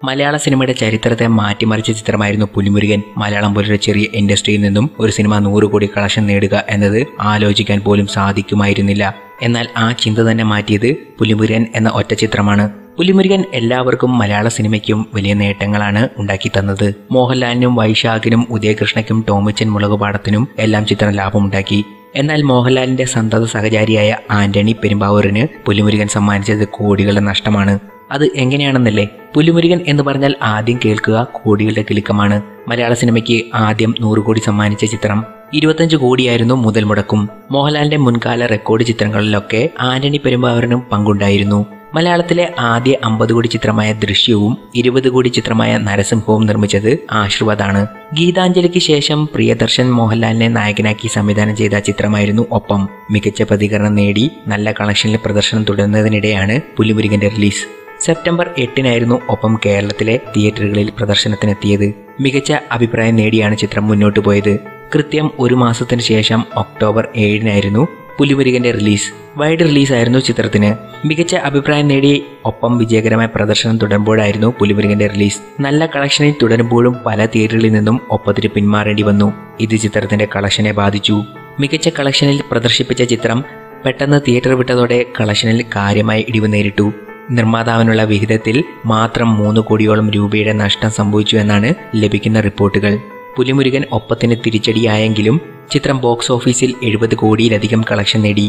മലയാള സിനിമയുടെ ചരിത്രത്തെ മാറ്റിമറിച്ച ചിത്രമായിരുന്നു പുലിമുരുകൻ. മലയാളം പോലൊരു ചെറിയ ഇൻഡസ്ട്രിയിൽ നിന്നും ഒരു സിനിമ 100 കോടി കളക്ഷൻ നേടുക എന്നത് ആലോചിക്കാൻ പോലും സാധിക്കുമായിരുന്നില്ല. എന്നാൽ ആ ചിന്ത തന്നെ മാറ്റിയത് പുലിമുരുകൻ എന്ന ഒറ്റ ചിത്രമാണ്. പുലിമുരുകൻ എല്ലാവർക്കും മലയാള സിനിമയ്ക്കും വലിയ നേട്ടങ്ങളാണ് ഉണ്ടാക്കി തന്നത്. മോഹൻലാലിനും വൈശാഖിനും ഉദയകൃഷ്ണയ്ക്കും ടോമിച്ചൻ മുളകുപാടത്തിനും എല്ലാം ചിത്രം ലാഭമുണ്ടാക്കി. എന്നാൽ മോഹൻലാലിന്റെ സന്തത സഹചാരിയായ ആന്റണി പെരുമ്പാവൂരിന് പുലിമുരുകൻ സമ്മാനിച്ചത് കോടികളുടെ നഷ്ടമാണ്. അത് എങ്ങനെയാണെന്നല്ലേ? പുലിമുരുകൻ എന്ന് പറഞ്ഞാൽ ആദ്യം കേൾക്കുക കോടികളുടെ കിലുക്കമാണ്. മലയാള സിനിമയ്ക്ക് ആദ്യം 100 കോടി സമ്മാനിച്ച ചിത്രം 25 കോടിയായിരുന്നു മുതൽ മുടക്കും. മോഹൻലാലിന്റെ മുൻകാല റെക്കോർഡ് ചിത്രങ്ങളിലൊക്കെ ആന്റണി പെരുമ്പാവൂരിനും പങ്കുണ്ടായിരുന്നു. മലയാളത്തിലെ ആദ്യ 50 കോടി ചിത്രമായ ദൃശ്യവും 20 കോടി ചിത്രമായ നരസിംഹവും നിർമ്മിച്ചത് ആശീർവാദാണ്. ഗീതാഞ്ജലിക്ക് ശേഷം പ്രിയദർശൻ മോഹൻലാലിനെ നായകനാക്കി സംവിധാനം ചെയ്ത ചിത്രമായിരുന്നു ഒപ്പം. മികച്ച പ്രതികരണം നേടി നല്ല കളക്ഷനിൽ പ്രദർശനം തുടരുന്നതിനിടെയാണ് പുലിമുരുകന്റെ റിലീസ്. സെപ്റ്റംബർ 8-നായിരുന്നു ഒപ്പം കേരളത്തിലെ തിയേറ്ററുകളിൽ പ്രദർശനത്തിനെത്തിയത്. മികച്ച അഭിപ്രായം നേടിയാണ് ചിത്രം മുന്നോട്ടു പോയത്. കൃത്യം 1 മാസത്തിന് ശേഷം ഒക്ടോബർ 7-നായിരുന്നു പുലിമുരുകന്റെ റിലീസ്. വൈഡ് റിലീസായിരുന്നു ചിത്രത്തിന്. മികച്ച അഭിപ്രായം നേടി ഒപ്പം വിജയകരമായ പ്രദർശനം തുടരുമ്പോഴായിരുന്നു പുലിമുരുകന്റെ റിലീസ്. നല്ല കളക്ഷനിൽ തുടരുമ്പോഴും പല തിയേറ്ററുകളിൽ നിന്നും ഒപ്പത്തിന് പിന്മാറേണ്ടി വന്നു. ഇത് ചിത്രത്തിന്റെ കളക്ഷനെ ബാധിച്ചു. മികച്ച കളക്ഷനിൽ പ്രദർശിപ്പിച്ച ചിത്രം പെട്ടെന്ന് തിയേറ്റർ വിട്ടതോടെ കളക്ഷനിൽ കാര്യമായ ഇടിവ് നേരിട്ടു. നിർമ്മാതാവിനുള്ള വിഹിതത്തിൽ മാത്രം 3 കോടിയോളം രൂപയുടെ നഷ്ടം സംഭവിച്ചു എന്നാണ് ലഭിക്കുന്ന റിപ്പോർട്ടുകൾ. പുലിമുരുകൻ ഒപ്പത്തിന് തിരിച്ചടിയായെങ്കിലും ചിത്രം ബോക്സ് ഓഫീസിൽ 70 കോടിയിലധികം കളക്ഷൻ നേടി.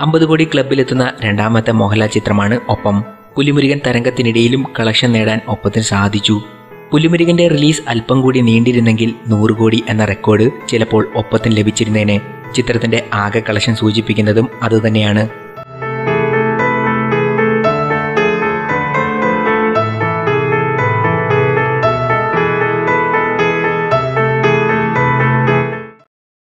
50 കോടി ക്ലബിലെത്തുന്ന രണ്ടാമത്തെ മോഹൻലാൽ ചിത്രമാണ് ഒപ്പം. പുലിമുരുകൻ തരംഗത്തിനിടയിലും കളക്ഷൻ നേടാൻ ഒപ്പത്തിന് സാധിച്ചു. പുലിമുരുകന്റെ റിലീസ് അല്പം കൂടി നീണ്ടിരുന്നെങ്കിൽ 100 കോടി എന്ന റെക്കോർഡ് ചിലപ്പോൾ ഒപ്പത്തിന് ലഭിച്ചിരുന്നേനെ. ചിത്രത്തിന്റെ ആകെ കളക്ഷൻ സൂചിപ്പിക്കുന്നതും അതുതന്നെയാണ്.